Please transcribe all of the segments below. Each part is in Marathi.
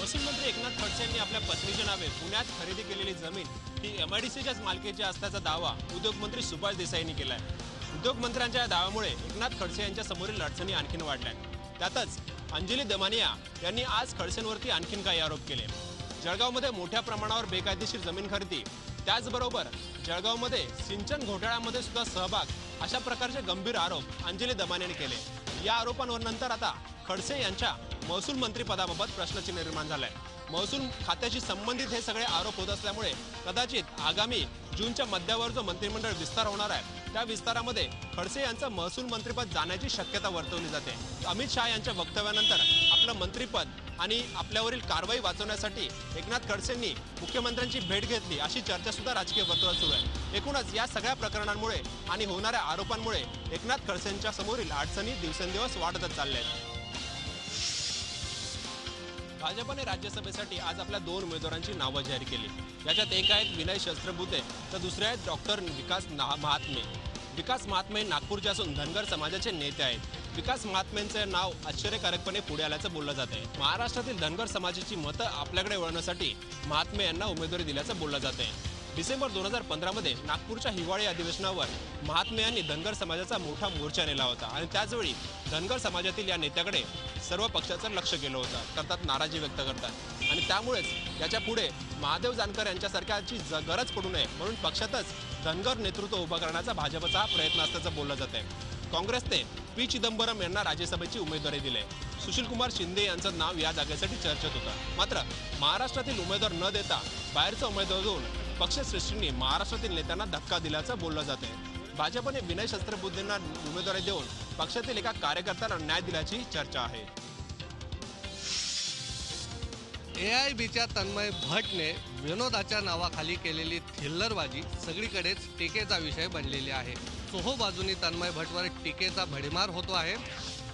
महसूल मंत्री एकनाथ खडसे यांनी आपल्या पत्नीच्या नावे पुण्यात खरेदी केलेली जमीन ही एमआयडीसीच्याच मालकीची असल्याचा दावा उद्योगमंत्री सुभाष देसाईंनी केलाय। उद्योगमंत्र्यांच्या या दाव्यामुळे एकनाथ खडसे यांच्या समोरील अडचणी आणखीन वाढल्या। त्यातच अंजली दमानिया यांनी आज खडसेंवरती आणखीन काही आरोप केले। जळगावमध्ये मोठ्या प्रमाणावर बेकायदेशीर जमीन खरेदी, त्याचबरोबर जळगावमध्ये सिंचन घोटाळ्यामध्ये सुद्धा सहभाग, अशा प्रकारचे गंभीर आरोप अंजली दमानियाने केले। या आरोपांवर नंतर आता खडसे यांच्या महसूल मंत्री पदाबाबत प्रश्नचिन्ह निर्माण झालाय। महसूल खात्याशी संबंधित हे सगळे आरोप होत असल्यामुळे कदाचित आगामी जूनच्या मध्यावर जो मंत्रिमंडळ विस्तार होणार आहे त्या विस्तारामध्ये खडसे यांचं महसूल मंत्रिपद जाण्याची शक्यता वर्तवली जाते। अमित शहा यांच्या वक्तव्यानंतर आपलं मंत्रिपद आणि आपल्यावरील कारवाई वाचवण्यासाठी एकनाथ खडसेंनी मुख्यमंत्र्यांची भेट घेतली, अशी चर्चा सुद्धा राजकीय वर्तुळात सुरू आहे। एकूणच या सगळ्या प्रकरणांमुळे आणि होणाऱ्या आरोपांमुळे एकनाथ खडसेंच्या समोरील अडचणी दिवसेंदिवस वाढतच चालल्या आहेत। भाजपने राज्यसभेसाठी आज आपल्या 2 उमेदवारांची नावं जाहीर केली। याच्यात एक आहेत विनय सहस्त्रबुद्धे तर दुसरे आहेत डॉक्टर विकास महात्मे। विकास महात्मे नागपूरचे असून धनगर समाजाचे नेते आहेत। विकास महात्मेंचे नाव आश्चर्यकारकपणे पुढे आल्याचं बोललं जाते। महाराष्ट्रातील धनगर समाजाची मतं आपल्याकडे वळवण्यासाठी महात्मे यांना उमेदवारी दिल्याचं बोललं जाते। डिसेंबर 2015 मध्ये नागपूरच्या हिवाळी अधिवेशनावर महात्मे यांनी धनगर समाजाचा मोठा मोर्चा नेला होता आणि त्याचवेळी धनगर समाजातील या नेत्याकडे सर्व पक्षाचं लक्ष गेलं होतं, करतात नाराजी व्यक्त करतात आणि त्यामुळेच याच्या पुढे महादेव जानकर यांच्यासारख्याची गरज पडू नये म्हणून पक्षातच धनगर नेतृत्व उभं करण्याचा भाजपचा हा प्रयत्न असल्याचं बोललं जाते। काँग्रेसने पी चिदंबरम यांना राज्यसभेची उमेदवारी दिली। सुशील कुमार शिंदे यांचं नाव या जागेसाठी चर्चेत होतं, मात्र महाराष्ट्रातील उमेदवार न देता बाहेरचा उमेदवार देऊन पक्षश्रेष्ठींनी महाराष्ट्रातील नेत्यांना धक्का दिल्याचं बोललं जाते। भाजपने विनय सहस्त्रबुद्धेंना उमेदवारी देऊन पक्षातील एका कार्यकर्त्याला न्याय दिल्याची चर्चा आहे। एआयबीच्या तन्मय भट्टने विनोदाच्या नावाखाली केलेली थिल्लरबाजी सगळीकडेच टीकेचा विषय बनलेली आहे। चोहो बाजूनी तन्मय भट्टवर टीकेचा भडीमार होतो आहे।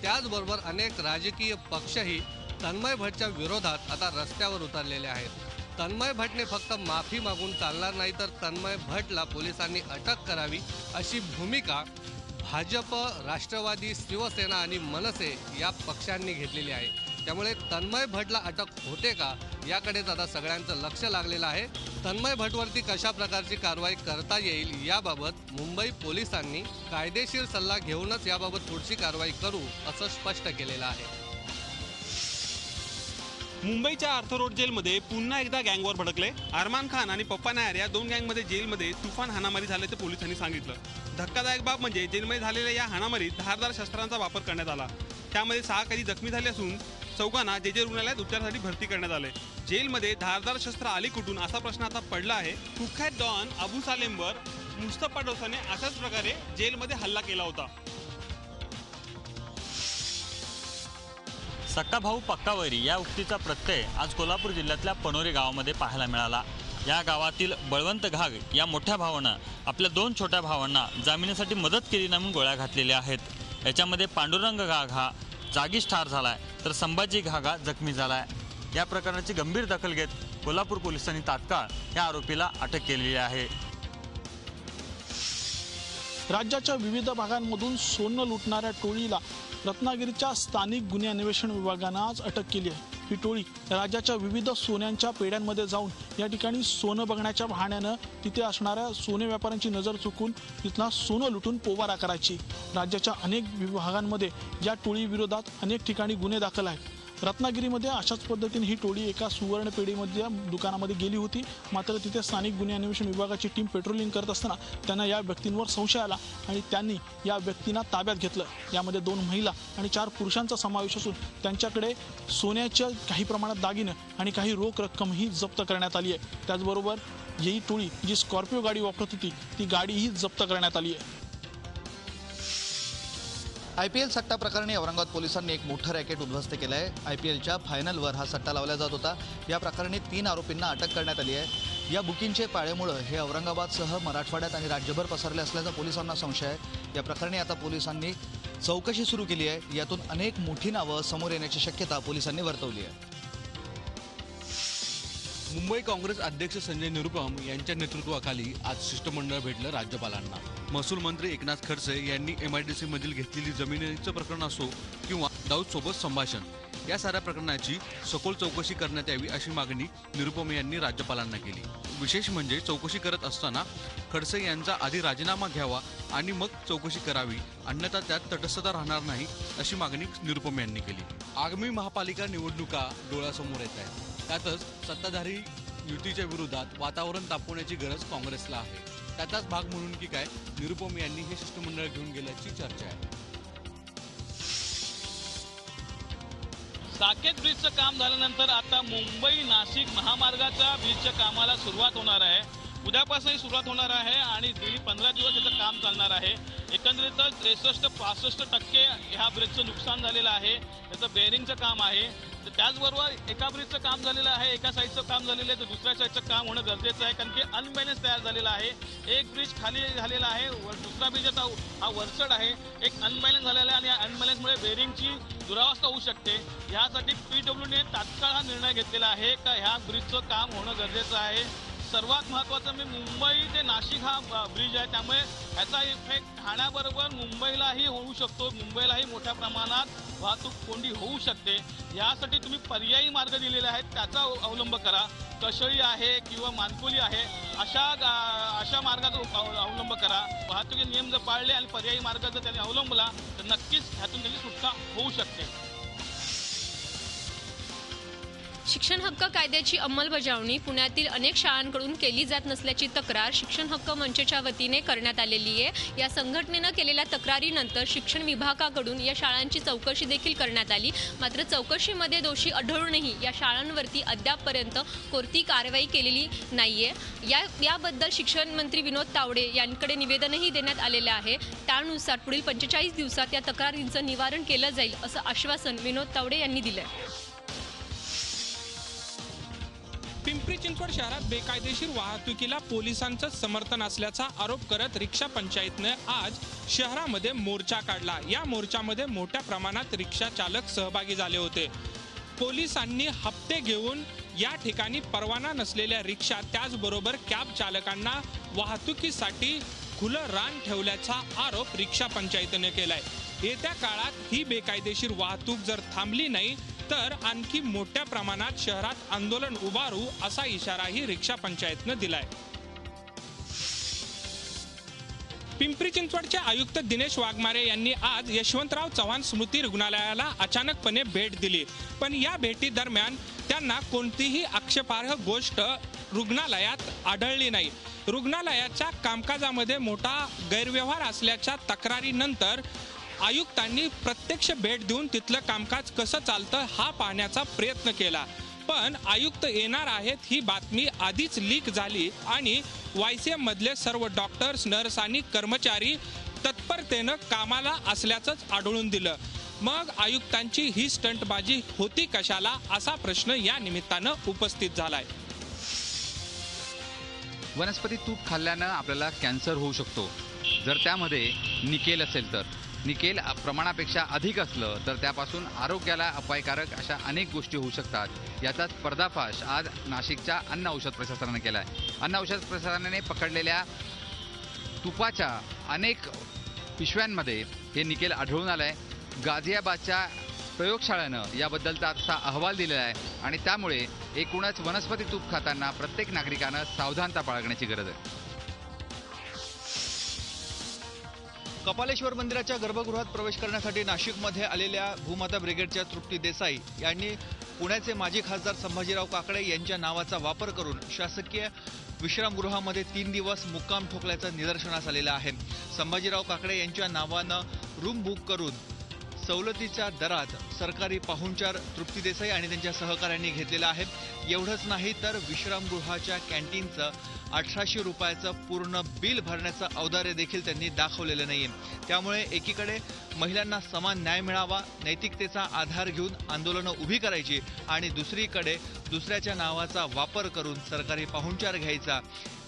त्याचबरोबर अनेक राजकीय पक्षही तन्मय भट्टच्या विरोधात आता रस्त्यावर उतरलेले आहेत। तन्मय भट्टने फक्त माफी मागून चालणार नाही तर तन्मय भट्टला पोलिसांनी अटक करावी अशी भूमिका भाजप, राष्ट्रवादी, शिवसेना आणि मनसे या पक्षांनी घेतलेली आहे। त्यामुळे तन्मय भट्टला अटक होते का याकडेच आता सगळ्यांचं लक्ष लागलेलं आहे। तन्मय भट्टवरती कशा प्रकारची कारवाई करता येईल याबाबत मुंबई पोलिसांनी कायदेशीर सल्ला घेऊनच याबाबत पुढची कारवाई करू असं स्पष्ट केलेलं आहे। मुंबईच्या आर्थर रोड जेलमध्ये पुन्हा एकदा गँगवॉर भडकले। अरमान खान आणि पप्पा नायर या 2 गँगमध्ये जेलमध्ये तुफान हाणामारी झाल्याचं पोलिसांनी सांगितलं। धक्कादायक बाब म्हणजे जेलमध्ये झालेल्या या हाणामारीत धारदार शस्त्रांचा वापर करण्यात आला। त्यामध्ये 6 कैदी जखमी झाले असून 4 जे रुग्णालयात उपचारासाठी भरती करण्यात आले। जेलमध्ये धारदार शस्त्र आली कुठून असा प्रश्न आता पडला आहे। कुख्यात डॉन अबू सालेमवर मुस्तफा डोसाने अशाच प्रकारे जेलमध्ये हल्ला केला होता। सक्का भाऊ पक्का वैरी या उक्तीचा प्रत्यय आज कोल्हापूर जिल्ह्यातल्या पनोरी गावामध्ये पाहायला मिळाला। या गावातील बळवंत घाग या मोठ्या भावानं आपल्या 2 छोट्या भावांना जामिनासाठी मदत केली म्हणून गोळ्या घातलेल्या आहेत। याच्यामध्ये पांडुरंग घाग हा जागीच ठार झालाय तर संभाजी घागा जखमी झालाय। या प्रकरणाची गंभीर दखल घेत कोल्हापूर पोलिसांनी तात्काळ या आरोपीला अटक केलेली आहे। राज्याच्या विविध भागांमधून सोनं लुटणाऱ्या टोळीला रत्नागिरीच्या स्थानिक गुन्हे अन्वेषण विभागानं आज अटक केली आहे। ही टोळी राज्याच्या विविध सोन्यांच्या पेढ्यांमध्ये जाऊन या ठिकाणी सोनं बघण्याच्या बहाण्यानं तिथे असणाऱ्या सोने व्यापाऱ्यांची नजर चुकून तिथला सोनं लुटून पोबारा करायची। राज्याच्या अनेक विभागांमध्ये या टोळी विरोधात अनेक ठिकाणी गुन्हे दाखल आहेत। रत्नागिरीमध्ये अशाच पद्धतीने ही टोळी एका सुवर्ण पेढीमध्ये दुकानामध्ये गेली होती, मात्र तिथे स्थानिक गुन्हे अन्वेषण विभागाची टीम पेट्रोलिंग करत असताना त्यांना या व्यक्तींवर संशय आला आणि त्यांनी या व्यक्तींना ताब्यात घेतलं। यामध्ये 2 महिला आणि 4 पुरुषांचा समावेश असून त्यांच्याकडे सोन्याच्या काही प्रमाणात दागिने आणि काही रोख रक्कमही जप्त करण्यात आली आहे। त्याचबरोबर ही टोळी जी स्कॉर्पिओ गाडी वापरत होती ती गाडीही जप्त करण्यात आली आहे। IPL सट्टा प्रकरणी औरंगाबाद पोलिसांनी एक मोठं रॅकेट उद्ध्वस्त केलं आहे। IPLच्या फायनलवर हा सट्टा लावला जात होता। या प्रकरणी 3 आरोपींना अटक करण्यात आली आहे। या बुकिंगचे पाळेमुळे हे औरंगाबादसह मराठवाड्यात आणि राज्यभर पसरले असल्याचा पोलिसांना संशय आहे। या प्रकरणी आता पोलिसांनी चौकशी सुरू केली आहे। यातून अनेक मोठी नावं समोर येण्याची शक्यता पोलिसांनी वर्तवली आहे। मुंबई काँग्रेस अध्यक्ष संजय निरुपम यांच्या नेतृत्वाखाली आज शिष्टमंडळ भेटलं राज्यपालांना। महसूल मंत्री एकनाथ खडसे यांनी MIDC मधील घेतलेली जमिनीचं प्रकरण असो किंवा दाऊद सोबत संभाषण या साऱ्या प्रकरणाची सखोल चौकशी करण्यात यावी अशी मागणी निरुपम यांनी राज्यपालांना केली। विशेष म्हणजे चौकशी करत असताना खडसे यांचा आधी राजीनामा घ्यावा आणि मग चौकशी करावी, अन्यथा त्यात तटस्थता राहणार नाही अशी मागणी निरुपम यांनी केली। आगामी महापालिका निवडणुका डोळ्यासमोर येत आहेत, त्यातच सत्ताधारी युतीच्या विरोधात वातावरण तापवण्याची गरज काँग्रेसला आहे। त्याचाच भाग म्हणून की काय निरुपम यांनी हे शिष्टमंडळ घेऊन गेल्याची चर्चा आहे। साकेत ब्रिजचं काम झाल्यानंतर आता मुंबई नाशिक महामार्गाच्या ब्रिजच्या कामाला सुरुवात होणार आहे। उद्यापासूनही सुरुवात होणार आहे आणि गेली 15 दिवस याचं काम चालणार आहे। एकंदरीतच 63-65% ह्या ब्रिजचं नुकसान झालेलं आहे, त्याचं बेअरिंगचं काम आहे। त्याचबरोबर एका ब्रिजचं काम झालेलं आहे, एका साईडचं काम झालेलं आहे, तर दुसऱ्या साईडचं काम होणं गरजेचं आहे, कारण की अनबॅलन्स तयार झालेला आहे। एक ब्रिज खाली झालेला आहे, दुसरा ब्रिज आता हा वरचढ आहे, एक अनबॅलन्स झालेला आहे आणि या अनबॅलन्समुळे बेअरिंगची दुरावस्था होऊ शकते। यासाठी PWने तात्काळ हा निर्णय घेतलेला आहे का ह्या ब्रिजचं काम होणं गरजेचं आहे। सर्वात महत्त्वाचं म्हणजे मुंबई ते नाशिक हा ब्रिज आहे, त्यामुळे याचा इफेक्ट ठाण्याबरोबर मुंबईलाही होऊ शकतो, मुंबईलाही मोठ्या प्रमाणात वाहतूक कोंडी होऊ शकते। यासाठी तुम्ही पर्यायी मार्ग दिलेले आहेत, त्याचा अवलंब करा। कशळी आहे किंवा मानकोली आहे, अशा मार्गाचा अवलंब करा। वाहतुकीचे नियम जर पाळले आणि पर्यायी मार्ग जर त्यांनी अवलंबला तर नक्कीच ह्यातून त्याची सुटका होऊ शकते। शिक्षण हक्क कायद्याची अंमलबजावणी पुण्यातील अनेक शाळांकडून केली जात नसल्याची तक्रार शिक्षण हक्क मंचच्या वतीने करण्यात आलेली आहे। या संघटनेनं केलेल्या तक्रारीनंतर शिक्षण विभागाकडून या शाळांची चौकशी देखील करण्यात आली, मात्र चौकशीमध्ये दोषी आढळूनही या शाळांवरती अद्यापपर्यंत कोणती कारवाई केलेली नाहीये। याबद्दल शिक्षण मंत्री विनोद तावडे यांकडे निवेदनही देण्यात आलेले आहे। त्यानुसार पुढील 45 दिवसात या तक्रारींचं निवारण केलं जाईल असं आश्वासन विनोद तावडे यांनी दिलंय। पिंपरी चिंचवड शहरात बेकायदेशीर वाहतुकीला पोलिसांचं समर्थन असल्याचा आरोप करत रिक्षा पंचायतने आज शहरामध्ये मोर्चा काढला। या मोर्चामध्ये मोठ्या प्रमाणात रिक्षा चालक सहभागी झाले होते। पोलिसांनी हप्ते घेऊन या ठिकाणी परवाना नसलेल्या रिक्षा त्याचबरोबर कॅब चालकांना वाहतुकीसाठी खुलं रान ठेवल्याचा आरोप रिक्षा पंचायतीने केलाय। येत्या काळात ही बेकायदेशीर वाहतूक जर थांबली नाही तर आणखी मोठ्या प्रमाणात शहरात आंदोलन उभारू असा इशाराही रिक्षा पंचायतनं दिलाय। पिंपरी चिंचवडचे आयुक्त दिनेश वाघमारे यांनी आज यशवंतराव चव्हाण स्मृती रुग्णालयाला अचानकपणे भेट दिली, पण या भेटी दरम्यान त्यांना कोणतीही आक्षेपार्ह गोष्ट रुग्णालयात आढळली नाही। रुग्णालयाच्या कामकाजामध्ये मोठा गैरव्यवहार असल्याच्या तक्रारीनंतर आयुक्तांनी प्रत्यक्ष भेट देऊन तिथलं कामकाज कसं चालतं हा पाहण्याचा प्रयत्न केला, पण आयुक्त येणार आहेत ही बातमी आधीच लीक झाली आणि YCM मधले सर्व डॉक्टर्स, नर्स आणि कर्मचारी तत्परतेनं कामाला असल्याचंच आढळून दिलं। मग आयुक्तांची ही स्टंटबाजी होती कशाला असा प्रश्न या निमित्तानं उपस्थित झालाय। वनस्पती तूप खाल्ल्यानं आपल्याला कॅन्सर होऊ शकतो, जर त्यामध्ये निकेल असेल तर। निकेल प्रमाणापेक्षा अधिक असलं तर त्यापासून आरोग्याला अपायकारक अशा अनेक गोष्टी होऊ शकतात। याचाच पर्दाफाश आज नाशिकच्या अन्न औषध प्रशासनाने केला आहे। अन्न औषध प्रशासनाने पकडलेल्या तुपाच्या अनेक पिशव्यांमध्ये हे निकेल आढळून आलं आहे। गाझियाबादच्या प्रयोगशाळेनं याबद्दलचा असा अहवाल दिलेला आहे आणि त्यामुळे एकूणच वनस्पती तूप खाताना प्रत्येक नागरिकानं सावधानता बाळगण्याची गरज आहे। कपालेश्वर मंदिराच्या गर्भगृहात प्रवेश करण्यासाठी नाशिकमध्ये आलेल्या भूमाता ब्रिगेडच्या तृप्ती देसाई यांनी पुण्याचे माजी खासदार संभाजीराव काकडे यांच्या नावाचा वापर करून शासकीय विश्रामगृहामध्ये 3 दिवस मुक्काम ठोकल्याचं निदर्शनास आलेलं आहे। संभाजीराव काकडे यांच्या नावानं रूम बुक करून सवलतीच्या दरात सरकारी पाहुणचार तृप्ती देसाई आणि त्यांच्या सहकाऱ्यांनी घेतलेला आहे। एवढंच नाही तर विश्रामगृहाच्या कॅन्टीनचं 1800 रुपयाचं पूर्ण बिल भरण्याचं औदार्य देखील त्यांनी दाखवलेलं नाहीये। त्यामुळे एकीकडे महिलांना समान न्याय मिळावा, नैतिकतेचा आधार घेऊन आंदोलनं उभी करायची आणि दुसरीकडे दुसऱ्याच्या नावाचा वापर करून सरकारी पाहुणचार घ्यायचा,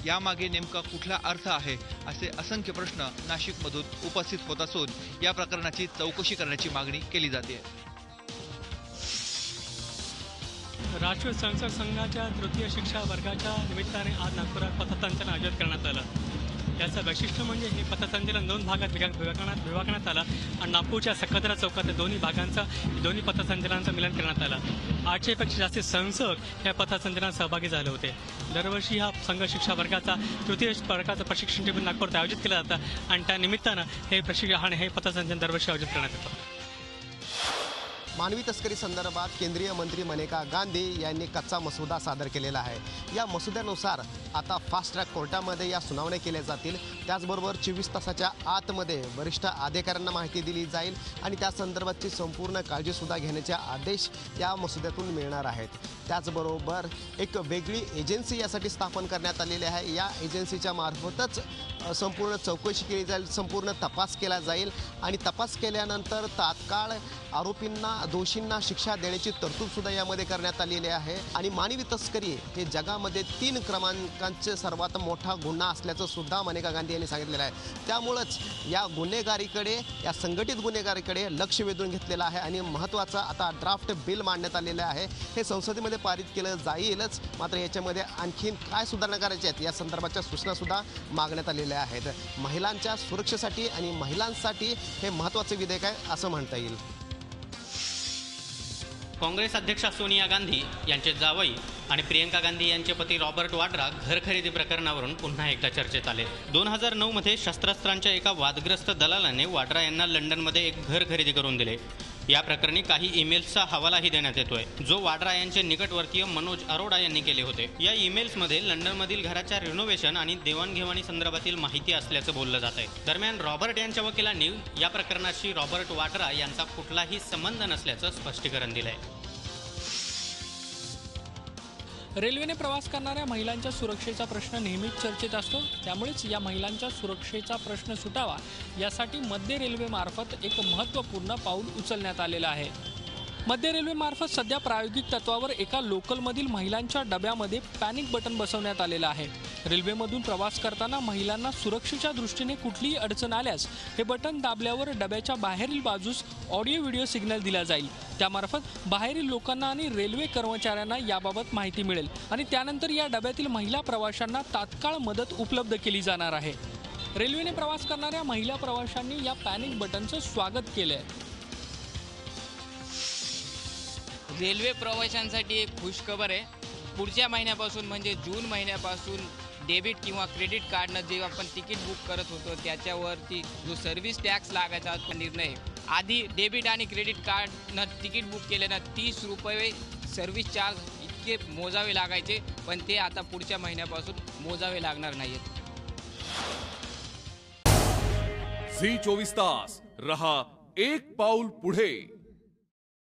यामागे नेमका कुठला अर्थ आहे असे असंख्य प्रश्न नाशिकमधून उपस्थित होत असून या प्रकरणाची चौकशी करण्याची मागणी केली जाते। राष्ट्रीय स्वयंसेवक संघाच्या तृतीय शिक्षा वर्गाच्या निमित्ताने आज नागपुरात पथसंचलन आयोजित करण्यात आलं। याचं वैशिष्ट्य म्हणजे हे पथसंचलन 2 भागात विभागण्यात आलं आणि नागपूरच्या सकदरा चौकात दोन्ही पथसंचलनाचं मिलन करण्यात आलं. 800पेक्षा जास्त संसद या पथसंचलनात सहभागी झाले होते. दरवर्षी हा संघ शिक्षा वर्गाचा तृतीय वर्गाचं प्रशिक्षण शिबिर नागपूरात आयोजित केलं जातं आणि त्या निमित्तानं हे पथसंचलन दरवर्षी आयोजित करण्यात येतं. मानवी तस्करी संदर्भात केंद्रीय मंत्री मेनका गांधी यांनी कच्चा मसुदा सादर केलेला आहे. या मसुद्यानुसार आता फास्ट ट्रॅक कोर्टामध्ये या सुनावण्या केल्या जातील. त्याचबरोबर 24 तासाच्या आतमध्ये वरिष्ठ अधिकाऱ्यांना माहिती दिली जाईल आणि त्या संदर्भातची संपूर्ण काळजीसुद्धा घेण्याचे आदेश या मसुद्यातून मिळणार आहेत. त्याचबरोबर एक वेगळी एजन्सी यासाठी स्थापन करण्यात आलेली आहे. या एजन्सीच्या मार्फतच संपूर्ण चौकशी केली जाईल, संपूर्ण तपास केला जाईल आणि तपास केल्यानंतर तात्काळ आरोपींना दोषींना शिक्षा देण्याची तरतूदसुद्धा यामध्ये करण्यात आलेली आहे. आणि मानवी तस्करी हे जगामध्ये 3 क्रमांकांचे सर्वात मोठा गुन्हा असल्याचं सुद्धा मेनका गांधी यांनी सांगितलेलं आहे. त्यामुळंच या गुन्हेगारीकडे, या संघटित गुन्हेगारीकडे लक्ष वेधून घेतलेलं आहे आणि महत्त्वाचं आता ड्राफ्ट बिल मांडण्यात आलेलं आहे. हे संसदेमध्ये पारित केलं जाईलच, मात्र याच्यामध्ये आणखीन काय सुधारणा करायच्या आहेत या संदर्भाच्या सूचनासुद्धा मागण्यात आलेल्या आहेत. महिलांच्या सुरक्षेसाठी आणि महिलांसाठी हे महत्त्वाचं विधेयक आहे असं म्हणता येईल. काँग्रेस अध्यक्षा सोनिया गांधी यांचे जावई आणि प्रियंका गांधी यांचे पती रॉबर्ट वाड्रा घर खरेदी प्रकरणावरून पुन्हा एकदा चर्चेत आले. 2009 मध्ये शस्त्रास्त्रांच्या एका वादग्रस्त दलालाने वाड्रा यांना लंडनमध्ये एक घर खरेदी करून दिले. या प्रकरणी काही ईमेल्सचा हवालाही देण्यात येतोय, जो वाड्रा यांचे निकटवर्तीय मनोज अरोडा यांनी केले होते. या ईमेल्समध्ये लंडनमधील घराच्या रिनोव्हेशन आणि देवाणघेवाणी संदर्भातील माहिती असल्याचं बोललं जात आहे. दरम्यान रॉबर्ट यांच्या वकिलांनी या प्रकरणाशी रॉबर्ट वाड्रा यांचा कुठलाही संबंध नसल्याचं स्पष्टीकरण दिलंय. रेल्वेने प्रवास करणाऱ्या महिलांच्या सुरक्षेचा प्रश्न नेहमीच चर्चेत असतो. त्यामुळेच या महिलांच्या सुरक्षेचा प्रश्न सुटावा यासाठी मध्य रेल्वेमार्फत एक महत्त्वपूर्ण पाऊल उचलण्यात आलेलं आहे. मध्य रेल्वेमार्फत सध्या प्रायोगिक तत्वावर एका लोकलमधील महिलांच्या डब्यामध्ये पॅनिक बटन बसवण्यात आलेलं आहे. रेल्वेमधून प्रवास करताना महिलांना सुरक्षेच्या दृष्टीने कुठलीही अडचण आल्यास हे बटन दाबल्यावर डब्याच्या बाहेरील बाजूस ऑडिओ व्हिडिओ सिग्नल दिला जाईल. त्यामार्फत बाहेरील लोकांना आणि रेल्वे कर्मचाऱ्यांना याबाबत माहिती मिळेल आणि त्यानंतर या डब्यातील महिला प्रवाशांना तात्काळ मदत उपलब्ध केली जाणार आहे. रेल्वेने प्रवास करणाऱ्या महिला प्रवाशांनी या पॅनिक बटनचं स्वागत केलं आहे. रेल्वे प्रवाशांसाठी एक खुशखबर आहे. पुढच्या महिन्यापासून म्हणजे जून महिन्यापासून डेबिट किंवा क्रेडिट कार्डनं जे आपण तिकीट बुक करत होतो त्याच्यावरती जो सर्व्हिस टॅक्स लागायचा तो निर्णय, आधी डेबिट आणि क्रेडिट कार्डनं तिकीट बुक केल्यानं 30 रुपये सर्व्हिस चार्ज इतके मोजावे लागायचे, पण ते आता पुढच्या महिन्यापासून मोजावे लागणार नाहीत. झी 24 तास रहा एक पाऊल पुढे.